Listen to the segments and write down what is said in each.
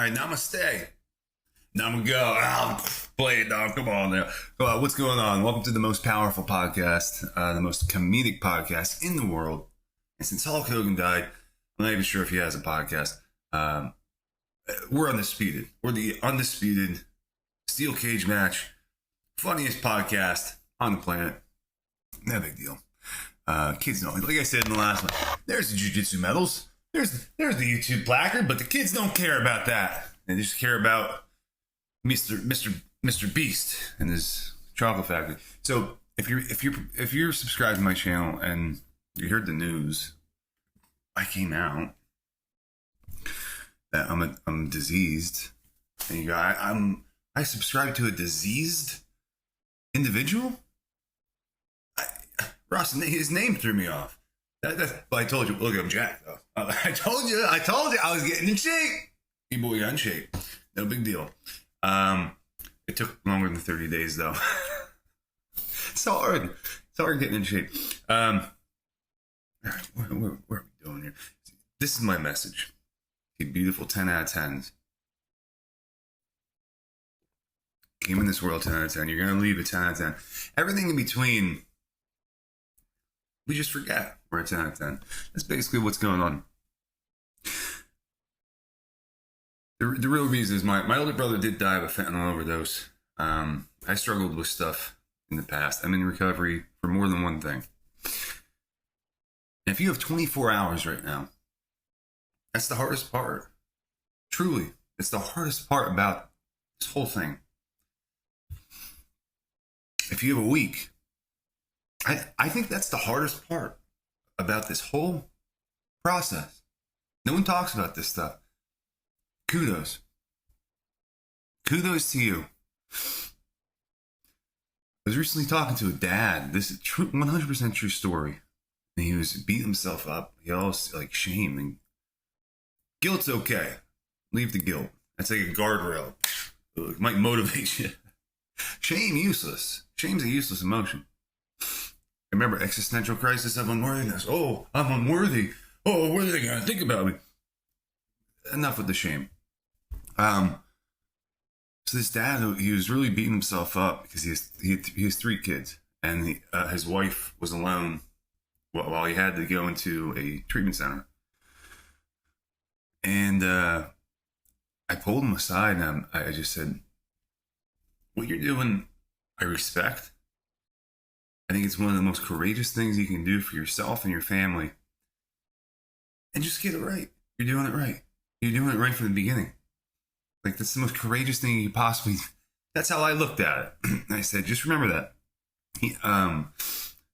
right, namaste. Namago. Play it, dog. Come on now. What's going on? Welcome to the most powerful podcast, the most comedic podcast in the world. And since Hulk Hogan died, I'm not even sure if he has a podcast. We're undisputed. We're the undisputed steel cage match, funniest podcast on the planet. No big deal. Kids don't. Like I said in the last one, there's the jiu-jitsu medals. There's the YouTube placard, but the kids don't care about that. They just care about Mr. Beast and his chocolate factory. So if you're subscribed to my channel and you heard the news, I came out that I'm diseased, and you go, I subscribe to a diseased individual. Ross, his name threw me off. Well, I told you. Look, I'm jacked though. I told you. I was getting in shape. Hey, boy, got in shape. No big deal. It took longer than 30 days though. It's hard. It's hard getting in shape. All right, what are we doing here? This is my message. A beautiful 10 out of 10s. Came in this world 10 out of 10. You're gonna leave a 10 out of 10. Everything in between, we just forget we're a 10 out of 10. That's basically what's going on. The real reason is my older brother did die of a fentanyl overdose. I struggled with stuff in the past. I'm in recovery for more than one thing. And if you have 24 hours right now, that's the hardest part. Truly, it's the hardest part about this whole thing. If you have a week, I think that's the hardest part about this whole process. No one talks about this stuff. Kudos. Kudos to you. I was recently talking to a dad. This is true, 100% true story. And he was beating himself up. He always like shame and guilt's okay. Leave the guilt. That's like a guardrail. It might motivate you. Shame, useless. Shame's a useless emotion. Remember, existential crisis of unworthiness. Oh, I'm unworthy. Oh, what are they going to think about me? Enough with the shame. So this dad, he was really beating himself up because he has 3 kids, and his wife was alone while he had to go into a treatment center. And I pulled him aside and I just said, "What you're doing, I respect. I think it's one of the most courageous things you can do for yourself and your family. And just get it right. You're doing it right. You're doing it right from the beginning. Like, that's the most courageous thing you could possibly." That's how I looked at it. I said, just remember that.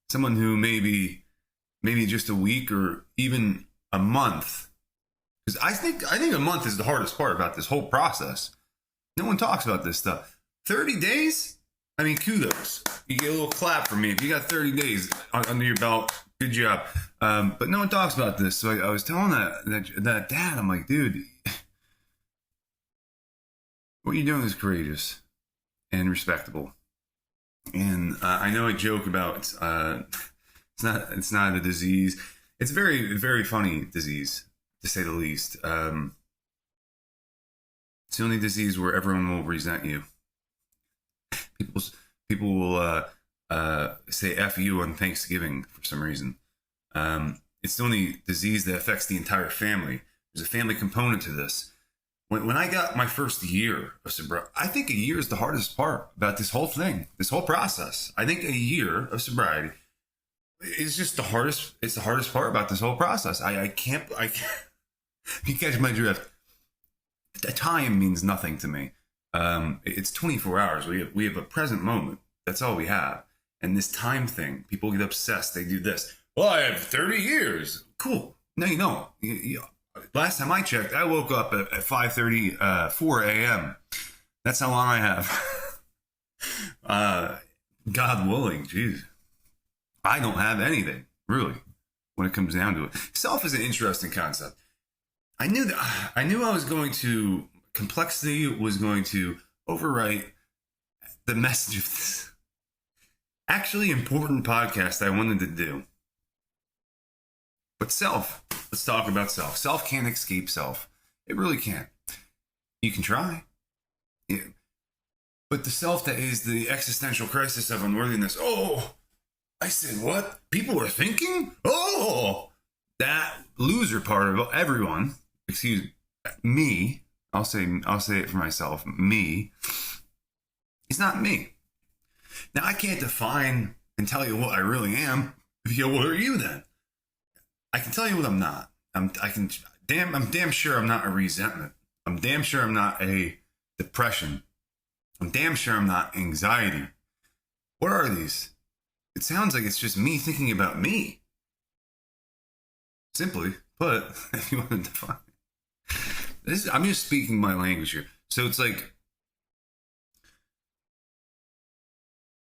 Someone who maybe just a week or even a month, because I think a month is the hardest part about this whole process. No one talks about this stuff. 30 days? I mean, kudos. You get a little clap from me. If you got 30 days under your belt, good job. But no one talks about this. So I was telling that dad, I'm like, dude, what you're doing is courageous and respectable. And I know I joke about it's not a disease. It's a very, very funny disease, to say the least. It's the only disease where everyone will resent you. People will say F you on Thanksgiving for some reason. It's the only disease that affects the entire family. There's a family component to this. When I got my first year of sobriety, I think a year is the hardest part about this whole thing, this whole process. I think a year of sobriety is just the hardest. It's the hardest part about this whole process. I can't. You catch my drift. The time means nothing to me. It's 24 hours. We have a present moment. That's all we have. And this time thing, people get obsessed. They do this. Well, I have 30 years. Cool. No, you don't. Last time I checked, I woke up at 5:30, 4 a.m. That's how long I have. God willing, jeez. I don't have anything, really, when it comes down to it. Self is an interesting concept. I knew I was going to, complexity was going to overwrite the message of this actually important podcast I wanted to do. But self, let's talk about self. Self can't escape self. It really can't. You can try. Yeah. But the self that is the existential crisis of unworthiness. Oh, I said what? People are thinking? Oh, that loser part of everyone, excuse me, I'll say it for myself, me, it's not me. Now, I can't define and tell you what I really am. What are you then? I can tell you what I'm not. I'm damn sure I'm not a resentment. I'm damn sure I'm not a depression. I'm damn sure I'm not anxiety. What are these? It sounds like it's just me thinking about me. Simply put, if you want to define this, I'm just speaking my language here. So it's like,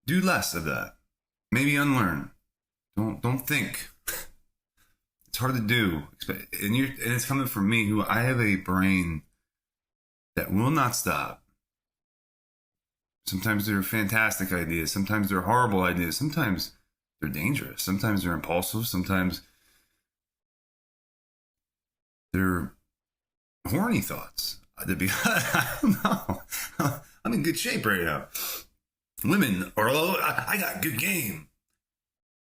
do less of that. Maybe unlearn. Don't think. It's hard to do, and it's coming from me, who I have a brain that will not stop. Sometimes they're fantastic ideas. Sometimes they're horrible ideas. Sometimes they're dangerous. Sometimes they're impulsive. Sometimes they're horny thoughts. I don't know. I'm in good shape right now. Women are, I got good game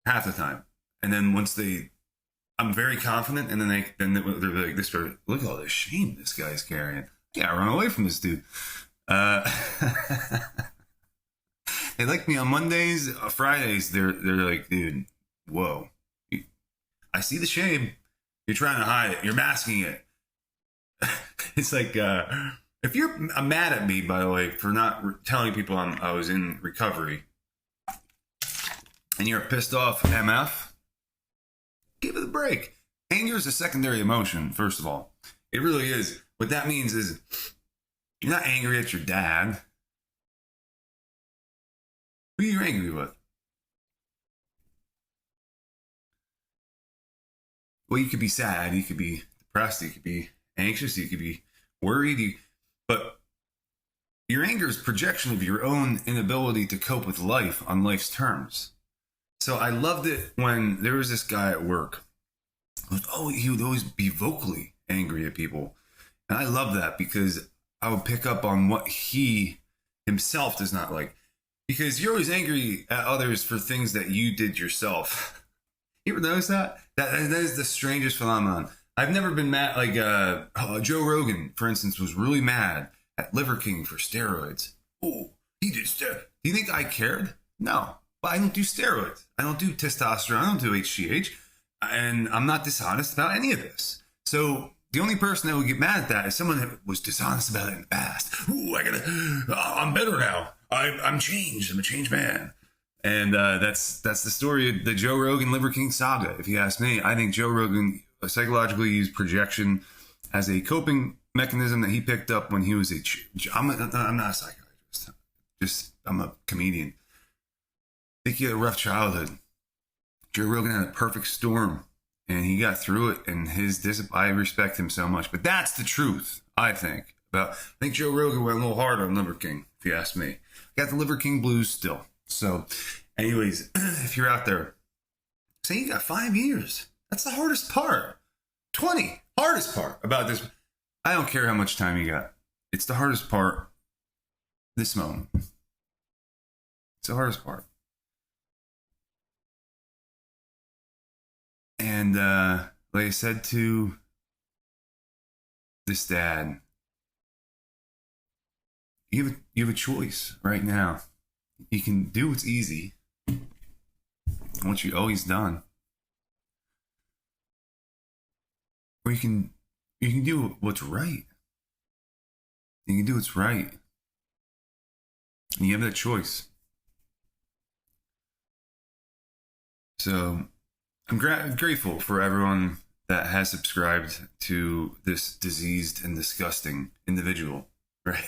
half the time. And then once I'm very confident, and then they're like, look at all this shame this guy's carrying. Yeah, run away from this dude. They like me on Mondays, Fridays. They're like, dude, whoa. I see the shame. You're trying to hide it. You're masking it. It's like, if I'm mad at me, by the way, for not telling people I was in recovery, and you're a pissed off MF, give it a break. Anger is a secondary emotion, first of all. It really is. What that means is you're not angry at your dad. Who are you angry with? Well, you could be sad, you could be depressed, you could be anxious, you could be worried, but your anger is projection of your own inability to cope with life on life's terms. So I loved it when there was this guy at work. He would always be vocally angry at people. And I love that, because I would pick up on what he himself does not like. Because you're always angry at others for things that you did yourself. You ever notice that? That is the strangest phenomenon. I've never been mad, like Joe Rogan, for instance, was really mad at Liver King for steroids. Oh, he did steroids. Do you think I cared? No. But I don't do steroids. I don't do testosterone. I don't do HGH. And I'm not dishonest about any of this. So the only person that would get mad at that is someone that was dishonest about it in the past. Ooh, I'm better now. I'm changed. I'm a changed man. And that's the story of the Joe Rogan Liver King saga. If you ask me, I think Joe Rogan psychologically used projection as a coping mechanism that he picked up when he was I'm not a psychiatrist. I'm a comedian. I think he had a rough childhood. Joe Rogan had a perfect storm, and he got through it. And I respect him so much. But that's the truth, I think. I think Joe Rogan went a little hard on Liver King, if you ask me. I got the Liver King blues still. So, anyways, if you're out there, say you got 5 years. That's the hardest part. 20, hardest part about this. I don't care how much time you got. It's the hardest part. This moment. It's the hardest part. And like I said to this dad, you have a choice right now. You can do what's easy, what you've always done, or you can do what's right. You can do what's right, and you have that choice. So I'm grateful for everyone that has subscribed to this diseased and disgusting individual, right?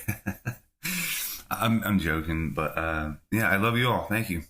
I'm joking, but yeah, I love you all. Thank you.